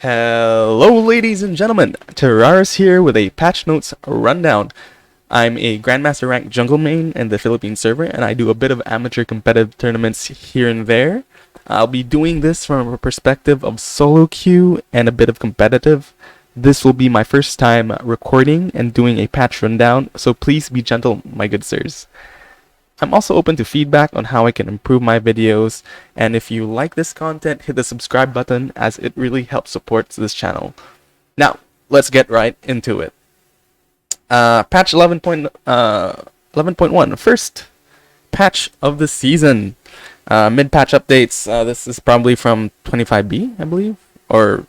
Hello ladies and gentlemen, Terrarus here with a patch notes rundown. I'm a Grandmaster rank jungle main in the Philippine server and I do a bit of amateur competitive tournaments here and there. I'll be doing this from a perspective of solo queue and a bit of competitive. This will be my first time recording and doing a patch rundown, so please be gentle, my good sirs. I'm also open to feedback on how I can improve my videos, and if you like this content, hit the subscribe button as it really helps support this channel. Now, let's get right into it. Patch 11.1, first patch of the season. Mid-patch updates, this is probably from 25B, I believe, or...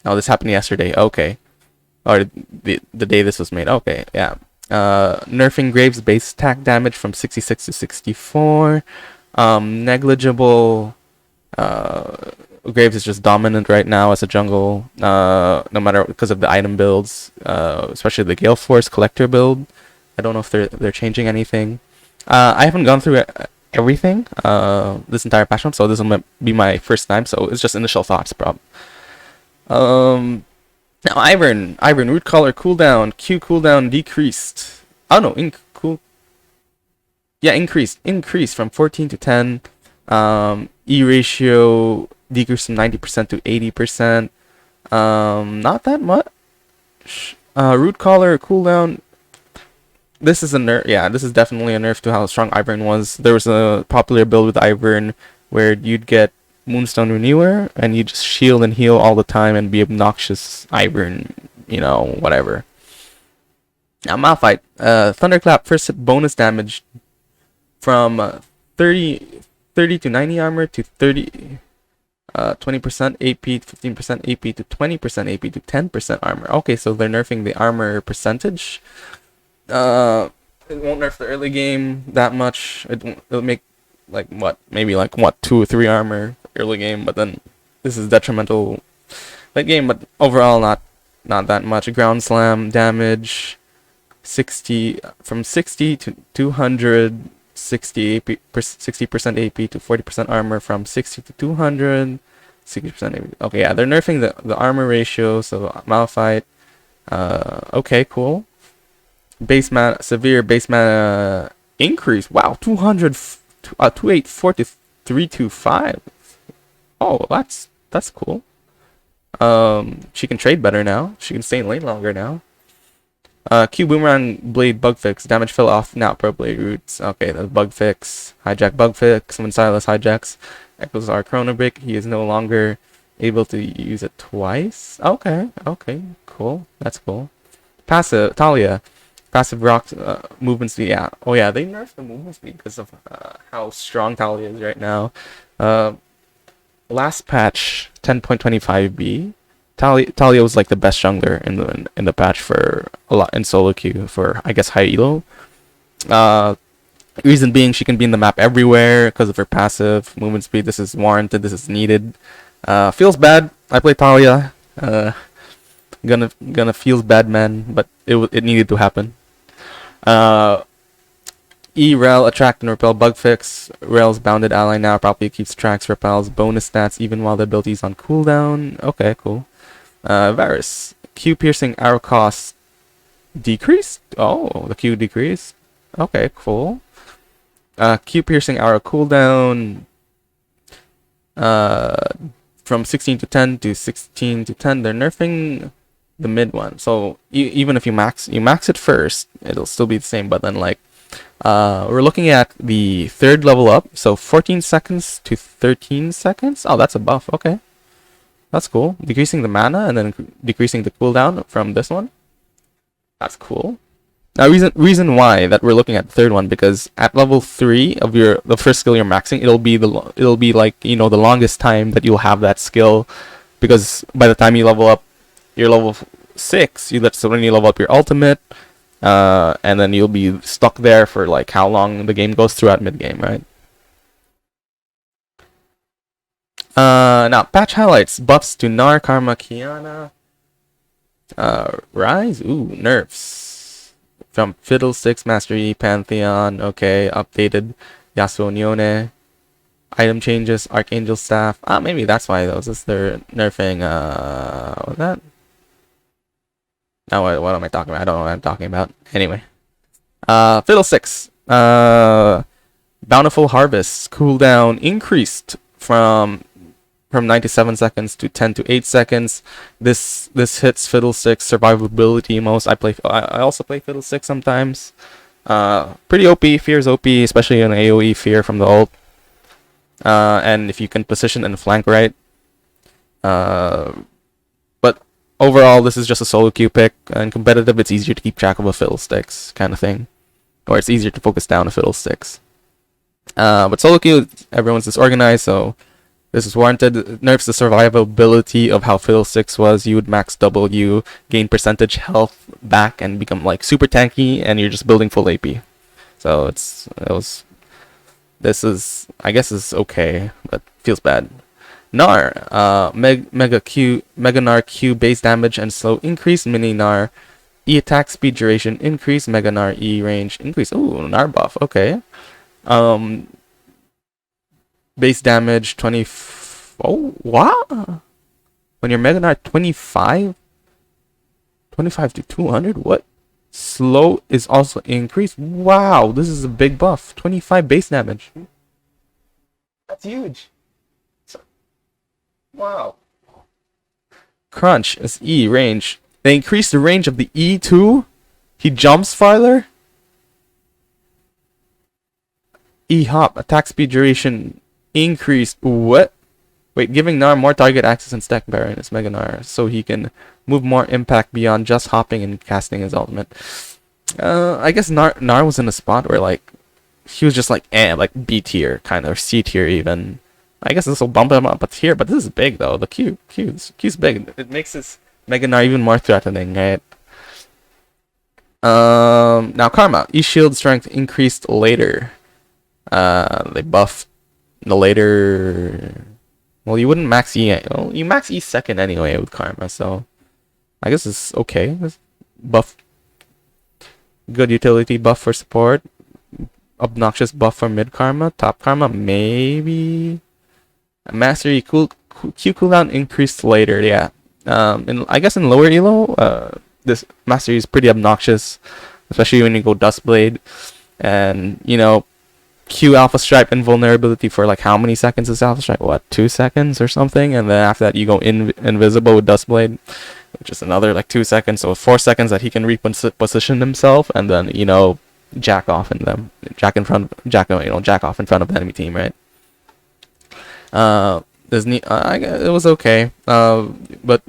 Oh, this happened yesterday, okay. Or the day this was made, okay, yeah. Nerfing Graves base attack damage from 66 to 64. Negligible. Graves is just dominant right now as a jungle. No matter, because of the item builds, especially the Gale Force collector build. I don't know if they're changing anything. I haven't gone through everything this entire patch note, so this will be my first time. So it's just initial thoughts, Now Ivern root collar cooldown, Q cooldown decreased. Oh no, increased from 14 to 10. E ratio decreased from 90% to 80%. Not that much. Root collar cooldown. This is a nerf. Yeah, this is definitely a nerf to how strong Ivern was. There was a popular build with Ivern where you'd get Moonstone Renewer, and you just shield and heal all the time and be obnoxious Ivern, you know, whatever. Now, Malphite, Thunderclap first hit bonus damage from 30 to 90 armor to 20% AP, 15% AP to 20% AP to 10% armor. Okay, so they're nerfing the armor percentage. It won't nerf the early game that much. It'll make like maybe 2 or 3 armor early game, but then this is detrimental late game, but overall not that much. Ground slam damage 60 from 60 to 200, 60 AP, 60% AP to 40% armor from 60 to 200, 60% AP. Okay, yeah, they're nerfing the armor ratio, so Malphite. Okay, cool. Base mana, severe base mana increase. Wow, 284 to 325. Oh, that's cool. She can trade better now. She can stay in lane longer now. Q Boomerang Blade bug fix. Damage fell off now. Pro Blade roots. Okay, the bug fix. Hijack bug fix. When Silas hijacks, echoes our Chrono Break. He is no longer able to use it twice. Okay, cool. That's cool. Passive Talia. Passive rock movement speed. Yeah. Oh yeah, they nerfed the movement speed because of how strong Talia is right now. Last patch 10.25B, Talia was like the best jungler in the patch for a lot in solo queue for, I guess, high elo. Reason being, she can be in the map everywhere because of her passive movement speed. This is warranted. This is needed. Feels bad. I play Talia. Gonna feels bad, man. But it needed to happen. E-Rel, attract and repel bug fix. Rel's bounded ally now properly keeps tracks, repels, bonus stats even while the ability is on cooldown. Okay, cool. Varus, Q piercing arrow cost decreased? Oh, the Q decreased. Okay, cool. Q piercing arrow cooldown from 16 to 10 to 16 to 10. They're nerfing the mid one. So even if you max it first, it'll still be the same, but then like we're looking at the third level up, so 14 seconds to 13 seconds. Oh, that's a buff. Okay, that's cool. Decreasing the mana and then decreasing the cooldown from this one. That's cool. Now, reason why that we're looking at the third one, because at level 3 of the first skill you're maxing, it'll be like, you know, the longest time that you'll have that skill, because by the time you level up your level 6, that's when you level up your ultimate. And then you'll be stuck there for like how long the game goes throughout mid game, right? Now patch highlights: buffs to Nar, Karma, Kiana, Rise. Ooh, nerfs from Fiddlesticks, Mastery, Pantheon. Okay, updated Yasuo Nyone. Item changes, Archangel Staff. Maybe that's why those is they're nerfing what's that? What am I talking about? I don't know what I'm talking about. Anyway. Fiddlesticks. Bountiful Harvest cooldown increased from 97 seconds to 10 to 8 seconds. This hits Fiddlesticks survivability most. I also play Fiddlesticks sometimes. Pretty OP. Fear's OP, especially an AoE fear from the ult. And if you can position and flank right. But overall, this is just a solo queue pick. And competitive, it's easier to keep track of a Fiddlesticks kind of thing. Or it's easier to focus down a Fiddlesticks. But solo queue, everyone's disorganized, so this is warranted. It nerfs the survivability of how Fiddlesticks was. You would max W, gain percentage health back, and become like super tanky, and you're just building full AP. So this is, I guess, is okay, but feels bad. Gnar, Mega Gnar Q base damage and slow increase. Mini Gnar E attack speed duration increase. Mega Gnar E range increase. Ooh, Gnar buff. Okay. Base damage 20. Oh, what? When you're Mega Gnar 25 to 200. What? Slow is also increased. Wow, this is a big buff. 25 base damage. That's huge. Wow. Crunch is E range. They increase the range of the E too. He jumps farther. E hop attack speed duration increased. What? Wait, giving Gnar more target access and stack Baron is Mega Gnar, so he can move more impact beyond just hopping and casting his ultimate. I guess Gnar was in a spot where like he was just like B tier kind of, or C tier even. I guess this will bump him up here, but this is big though. The Q's big. It makes this Mega Gnar even more threatening, right? Now Karma. E-shield strength increased later. They buffed the later. Well, you wouldn't max E. Well, you max E second anyway with Karma, so I guess it's okay. It's buff. Good utility buff for support. Obnoxious buff for mid Karma. Top Karma, maybe. Mastery Q cooldown increased later, yeah. I guess in lower elo, this Mastery is pretty obnoxious, especially when you go Dustblade. And, you know, Q Alpha Stripe invulnerability for like how many seconds is Alpha Stripe? What, 2 seconds or something? And then after that you go invisible with Dustblade, which is another like 2 seconds. So 4 seconds that he can reposition himself, and then, you know, jack off in them. Jack off in front of the enemy team, right? It was okay. But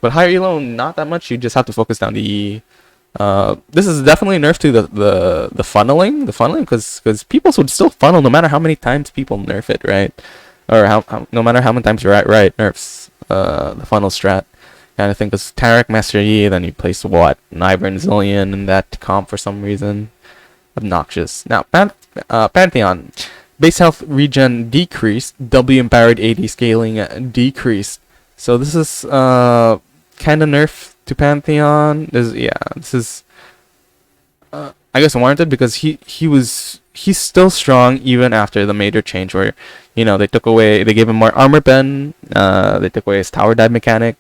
higher elo, not that much. You just have to focus down the E. This is definitely a nerf to the funneling, because people would still funnel no matter how many times people nerf it, right? Or no matter how many times right nerfs the funnel strat kind of thing. Because Tarek Master Yi, then you place what, Nibur and Zillion in that comp for some reason. Obnoxious. Now Pantheon. Base health regen decreased. W empowered AD scaling decreased. So this is kind of nerf to Pantheon. This is I guess warranted, because he's still strong even after the major change where, you know, they gave him more armor pen. They took away his tower dive mechanic.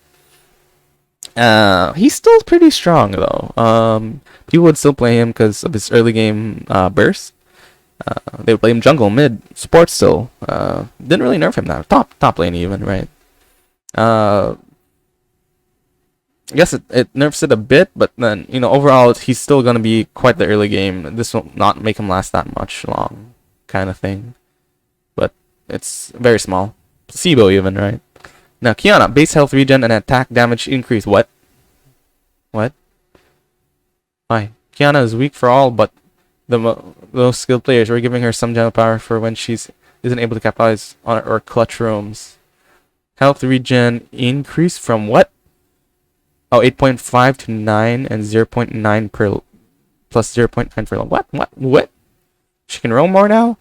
He's still pretty strong though. People would still play him because of his early game burst. They would play him jungle, mid, support still. Didn't really nerf him now. Top lane even, right? I guess it nerfs it a bit, but then, you know, overall he's still gonna be quite the early game. This will not make him last that much long, kind of thing. But it's very small. Placebo even, right? Now Kiana, base health regen and attack damage increase. What? Why? Kiana is weak for all, but those skilled players were giving her some general power for when she's isn't able to capitalize on it or clutch rooms. Health regen increase from what? Oh, 8.5 to 9 and 0.9 per plus 0.9 for what? She can roam more now?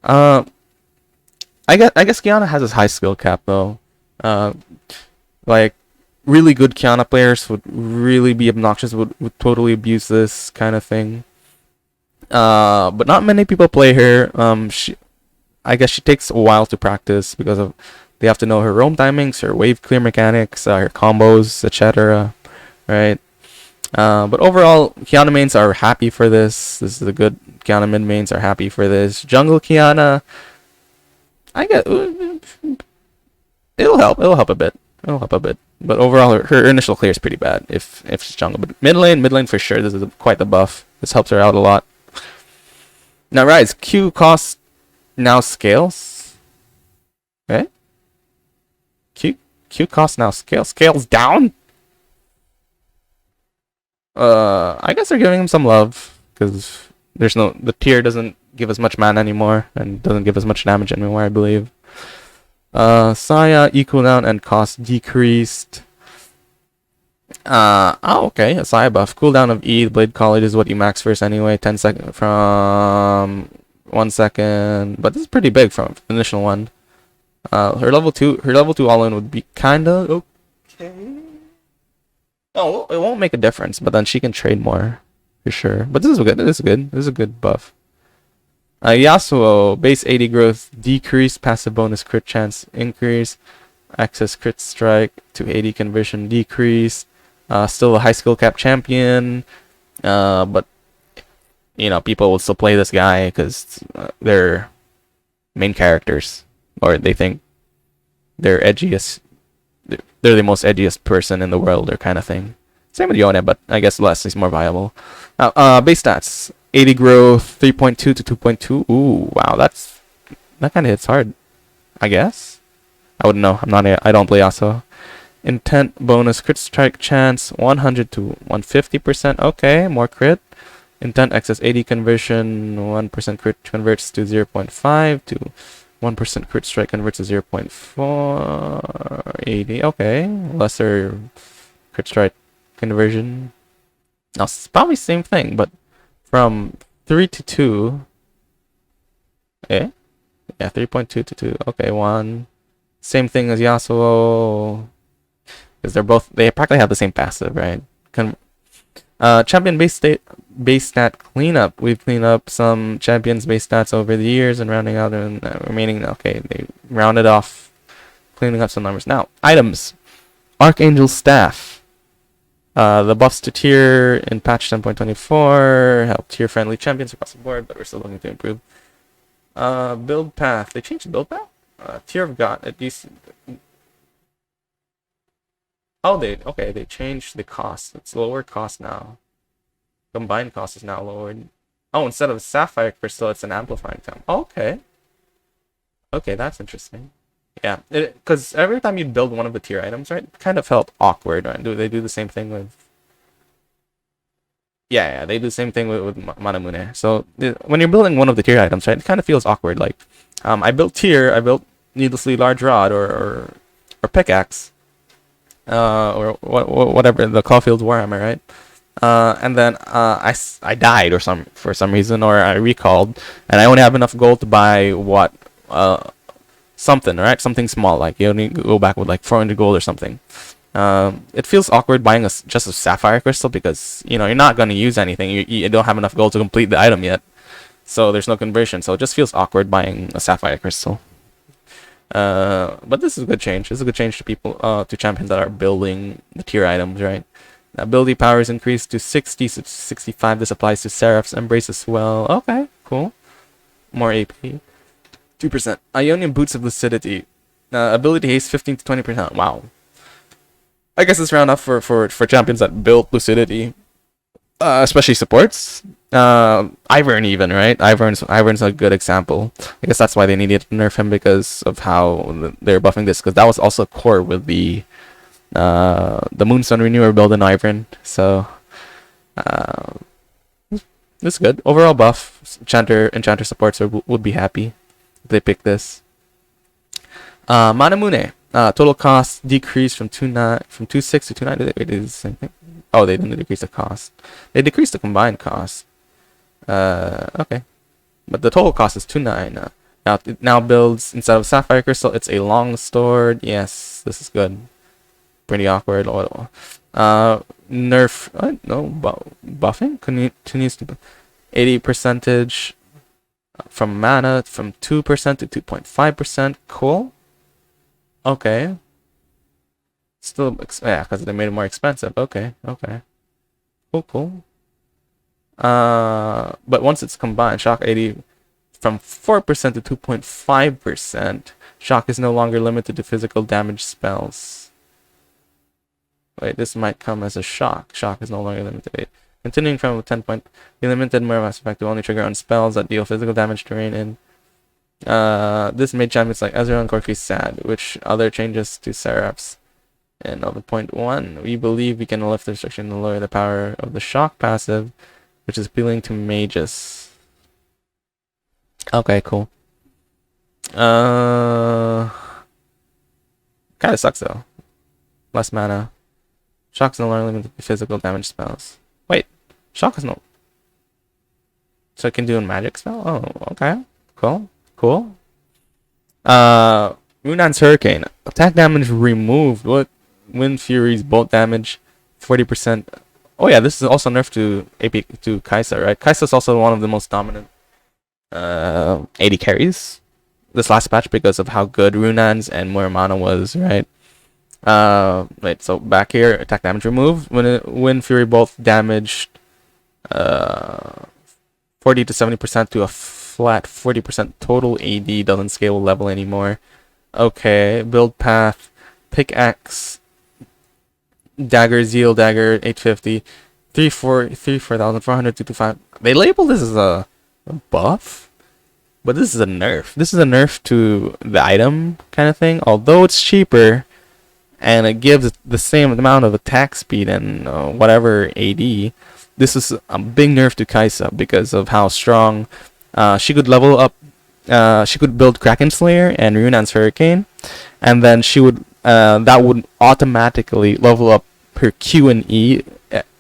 I guess Kiana has a high skill cap though. Like really good Kiana players would really be obnoxious, would totally abuse this kind of thing. But not many people play her. I guess she takes a while to practice because of they have to know her roam timings, her wave clear mechanics, her combos, etc. Right? But overall, Kiana mains are happy for this. This is a good Kiana mid mains are happy for this. Jungle Kiana, I get it'll help. It'll help a bit. It'll help a bit. But overall, her initial clear is pretty bad if she's jungle. But mid lane for sure. This is quite the buff. This helps her out a lot. Now, Rise Q cost now scales. Okay. Q cost now scales down. I guess they're giving him some love because the tier doesn't give as much mana anymore and doesn't give as much damage anymore, I believe. Saya E cooldown and cost decreased. Okay, a Saya buff. Cooldown of E, the Blade College is what you max first anyway. 10 second from 1 second, but this is pretty big from the initial one. Her level 2 all in would be kinda okay. No, it won't make a difference, but then she can trade more for sure. But this is good. This is a good buff. Yasuo base 80 growth decrease, passive bonus crit chance increase, access crit strike to 80 conversion decrease. Still a high skill cap champion, but you know people will still play this guy because they're main characters, or they think they're edgiest. They're the most edgiest person in the world, or kind of thing. Same with Yone, but I guess less is more viable. Base stats: 80 growth, 3.2 to 2.2. Ooh, wow, that kind of hits hard. I guess. I wouldn't know. I don't play Yasuo. Intent bonus crit strike chance 100 to 150%. Okay, more crit. Intent excess 80 conversion 1% crit converts to 0.5 to 1% crit strike converts to 0.4. 80. Okay, lesser crit strike conversion. Now it's probably same thing, but from 3 to 2. Okay. Yeah, 3.2 to 2. Okay, 1. Same thing as Yasuo. Because they practically have the same passive, right? Champion base stat cleanup. We've cleaned up some champions base stats over the years and rounding out and remaining. Okay, they rounded off, cleaning up some numbers. Now, items. Archangel Staff. The buffs to tier in patch 10.24 help tier friendly champions across the board, but we're still looking to improve. Build path. They changed the build path? Tier of God. They changed the cost. It's lower cost now. Combined cost is now lowered. Oh, instead of Sapphire Crystal, it's an amplifying time. Okay. Okay, that's interesting. Yeah, because every time you build one of the tier items, right, it kind of felt awkward, right? They do the same thing with... Yeah, they do the same thing with Manamune. So when you're building one of the tier items, right, it kind of feels awkward. Like, I built needlessly large rod or pickaxe. Or whatever, the Caulfield's Warhammer, right? And then I died for some reason, or I recalled, and I only have enough gold to buy something, right? Something small, like you only go back with like 400 gold or something. It feels awkward buying just a Sapphire Crystal because you're not gonna use anything. You don't have enough gold to complete the item yet, so there's no conversion. So it just feels awkward buying a Sapphire Crystal. But this is a good change. This is a good change to people, to champions that are building the tier items, right? Ability power is increased to 60 to 65. This applies to Seraph's Embrace as well. Okay, cool. More AP. 2%. Ionian Boots of Lucidity. Ability haste 15 to 20%. Wow. I guess it's round up for champions that build Lucidity. Especially supports. Ivern even, right? Ivern's a good example. I guess that's why they needed to nerf him, because of how they're buffing this, because that was also core with the Moonstone Renewer build in Ivern. So this is good. Overall buff. Enchanter supports would be happy if they pick this. Manamune. Total cost decreased from 2.6 to 2.9. They did the same thing. Oh, they didn't decrease the cost. They decreased the combined cost. Okay. But the total cost is 2.9. Now it now builds, instead of Sapphire Crystal, it's a long sword. Yes, this is good. Pretty awkward. Nerf. No, buffing continues to 80%. From mana, from 2% to 2.5%. Cool. Okay. Still, yeah, because they made it more expensive. Okay, okay. Cool. But once it's combined, Shock 80 from 4% to 2.5%. Shock is no longer limited to physical damage spells. Wait, this might come as a shock. Shock is no longer limited. Wait. Continuing from 10 point, the limited more mass effect will only trigger on spells that deal physical damage to rain in. This made champions like Ezreal and Corki sad, which other changes to Seraphs. And 11.1, we believe we can lift the restriction and lower the power of the shock passive, which is appealing to mages. Okay, cool. Kinda sucks though. Less mana. Shock's no longer limited to physical damage spells. Wait, shock is no. So it can do a magic spell? Oh, okay. Cool. Runan's Hurricane. Attack damage removed. What? Wind Fury's bolt damage 40%. Oh yeah, this is also nerfed to AP to Kai'Sa, right? Kai'Sa's also one of the most dominant AD carries this last patch because of how good Runan's and Muramana was, right? Wait, so back here, attack damage removed. When Wind Fury bolt damaged 40 to 70% to a flat 40% total AD, doesn't scale level anymore. Okay, build path, pickaxe, dagger, zeal dagger, 850, 4,425. They label this as a buff, but this is a nerf. This is a nerf to the item kind of thing. Although it's cheaper, and it gives the same amount of attack speed and whatever AD. This is a big nerf to Kai'Sa because of how strong she could level up. She could build Kraken Slayer and Runan's Hurricane, and then she would that would automatically level up her Q and E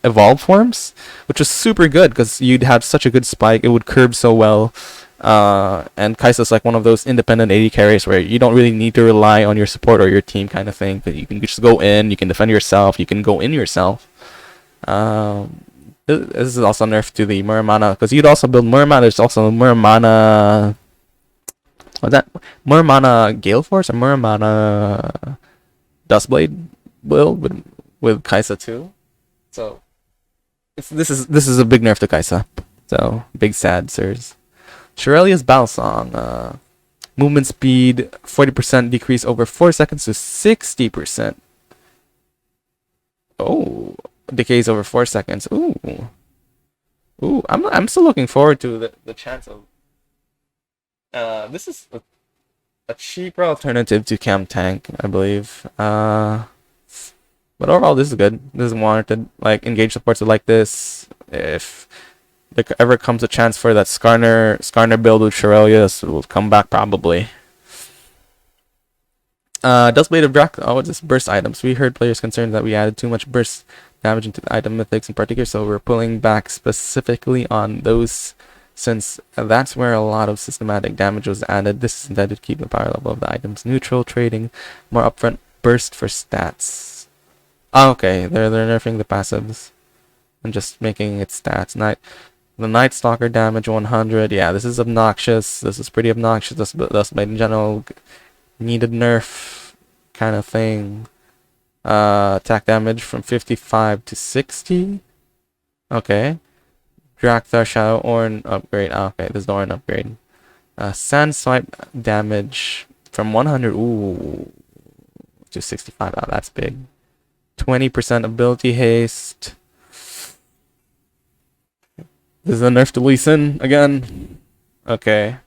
evolve forms, which was super good because you'd have such a good spike. It would curb so well. And Kai'Sa's like one of those independent AD carries where you don't really need to rely on your support or your team kind of thing. But you can just go in, you can defend yourself, you can go in yourself. This is also nerfed to the Muramana because you'd also build Muramana. There's also Muramana. What's that? Muramana Gale Force or Muramana Dustblade build with Kai'Sa too. So this is a big nerf to Kai'Sa. So big sad sirs. Shirelia's Battle Song. Movement speed 40% decrease over 4 seconds to 60%. Oh, decays over 4 seconds. Ooh. I'm still looking forward to the chance of. This is a cheaper alternative to Cam Tank, I believe. But overall, this is good. This is warranted. Like engage supports it like this. If there ever comes a chance for that Skarner build with Shirelia, this will come back probably. Dustblade of Drak. Oh, what's this? Burst items. We heard players concerned that we added too much burst damage into the item mythics in particular, so we're pulling back specifically on those since that's where a lot of systematic damage was added. This is intended to keep the power level of the items neutral, trading more upfront burst for stats. Oh, okay, they're nerfing the passives and just making it stats. The Night Stalker damage 100. Yeah, this is obnoxious. This is pretty obnoxious. Dustblade in general needed nerf kind of thing. Attack damage from 55 to 60. Okay. Drakthar Shadow Orn upgrade. Oh, okay, this is the Orn upgrade. Sand Swipe damage from 100 to 65. Oh, that's big. 20% ability haste. This is a nerf to Lee Sin again. Okay.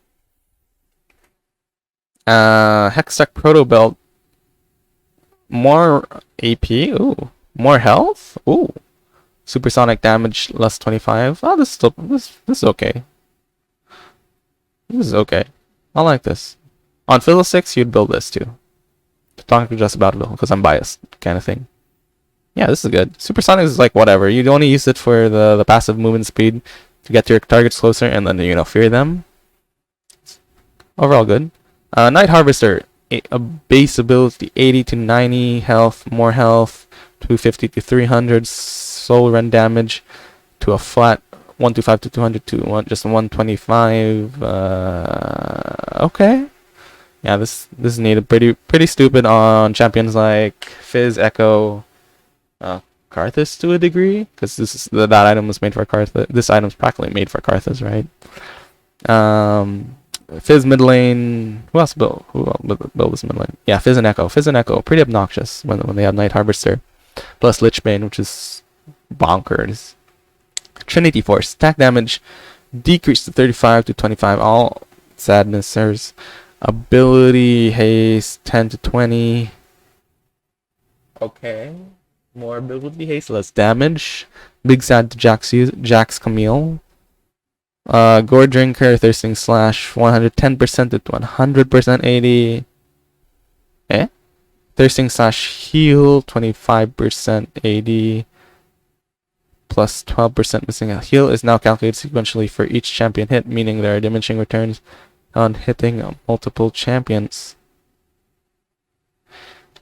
Hextech Proto Belt. More AP. Ooh. More health. Ooh. Supersonic damage less 25. Oh, this is okay. This is okay. I like this. On Fiddle 6, you'd build this too. Talking just about it because I'm biased, kind of thing. Yeah, this is good. Supersonic is like whatever. You only use it for the passive movement speed to get your targets closer and then fear them. Overall good. Night Harvester, a base ability 80 to 90 health, more health, 250 to 300 soul rend damage to a flat 125 to 200 to just 125. Okay. Yeah, this is needed. Pretty stupid on champions like Fizz, Echo, Karthus to a degree, because that item was made for Karthus. This item's practically made for Karthus, right? Fizz mid lane. Who else built this mid lane? Yeah, Fizz and Echo. Pretty obnoxious when they have Night Harvester plus Lichbane, which is bonkers. Trinity Force attack damage decreased to 35 to 25. All sadness. There's ability haste 10 to 20. Okay. More ability haste, less damage. Big sad to Jax Camille. Gore Drinker, Thirsting Slash, 110% to 100% 80. Thirsting Slash Heal, 25% 80. Plus 12% missing a heal is now calculated sequentially for each champion hit, meaning there are diminishing returns on hitting multiple champions.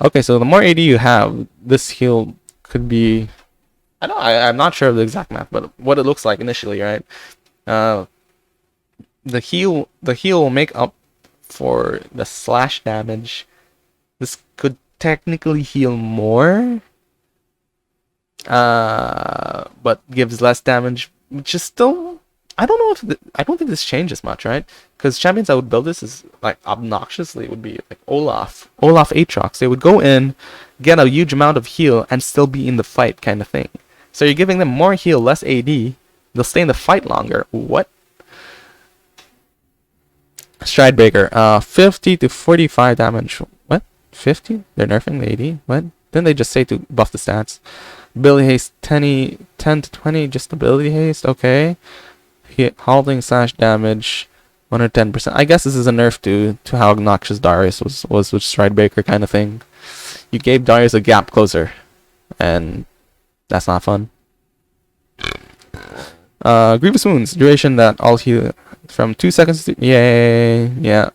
Okay, so the more AD you have, this heal could be... I'm not sure of the exact math, but what it looks like initially, right? The heal will make up for the slash damage. This could technically heal more, but gives less damage, which is still... I don't think this changes much, right? Because champions that would build this is like obnoxiously would be like Olaf Aatrox. They would go in, get a huge amount of heal, and still be in the fight, kind of thing. So you're giving them more heal, less AD. They'll stay in the fight longer. What? Stridebreaker, 50 to 45 damage. What? 50? They're nerfing the AD? What? Didn't they just say to buff the stats? Ability haste 10 to 20, just ability haste. Okay. Halting slash damage 110%. I guess this is a nerf to how obnoxious Darius was with Stridebreaker kind of thing. You gave Darius a gap closer, and that's not fun. Grievous Wounds, duration that all heal from 2 seconds to... Yay, yeah.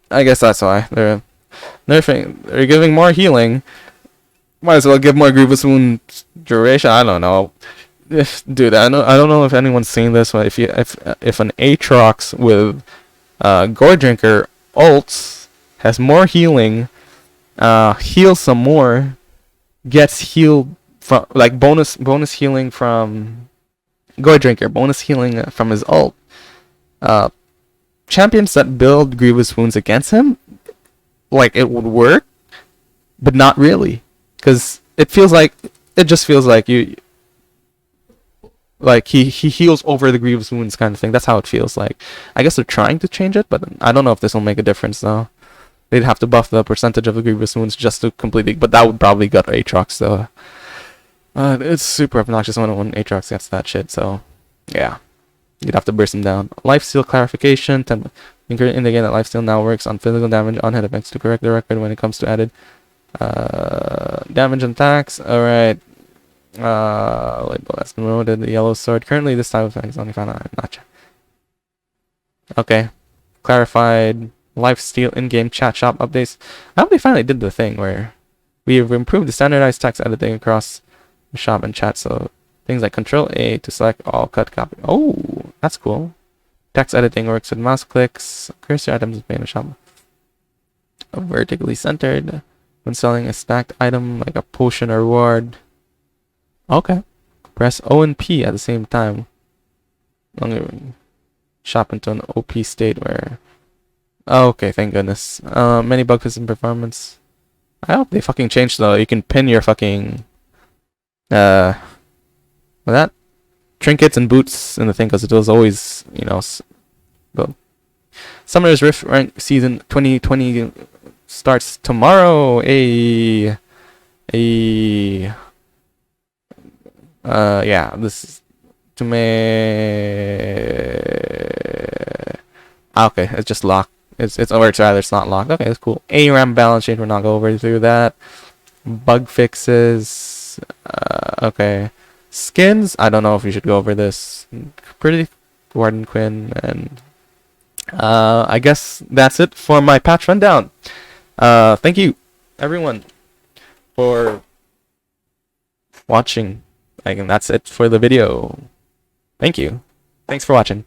I guess that's why. They're nerfing, they're giving more healing. Might as well give more Grievous Wound duration. I don't know. Dude, I don't know if anyone's seen this, but if an Aatrox with Gore Drinker ults, has more healing, heals some more, gets healed from like bonus healing from Gore Drinker, bonus healing from his ult. Champions that build Grievous Wounds against him, like it would work, but not really, because it just feels like you. Like he heals over the Grievous Wounds kind of thing. That's how it feels like. I guess they're trying to change it, but I don't know if this will make a difference though. They'd have to buff the percentage of the Grievous Wounds just to completely, but that would probably gut Aatrox though. It's super obnoxious when Aatrox gets that shit, so yeah. You'd have to burst him down. Lifesteal clarification. Indicate that lifesteal now works on physical damage on hit effects to correct the record when it comes to added damage and attacks. Alright. Label that's promoted. The yellow sword. Currently, this type of effect is only found on Nacha. Okay. Clarified. Lifesteal in-game chat shop updates. I hope they finally did the thing where we have improved the standardized text editing across the shop and chat. So things like Control A to select all cut copy. Oh, that's cool. Text editing works with mouse clicks. Cursor items is made in the shop. Vertically centered when selling a stacked item like a potion or reward. Okay. Press O and P at the same time. Shop into an OP state where... Oh, okay, thank goodness. Many bug fixes in performance. I hope they fucking change though. You can pin your fucking... With that? Trinkets and boots in the thing, because it was always, you know... Summer's Rift rank season 2020 starts tomorrow. Yeah, this is to me. Okay, it's just locked. It's or it's rather it's not locked. Okay, that's cool. ARAM balance change. We're not going through that. Bug fixes. Okay, skins. I don't know if we should go over this. Pretty Warden Quinn, and I guess that's it for my patch rundown. Thank you, everyone, for watching. And that's it for the video. Thank you. Thanks for watching.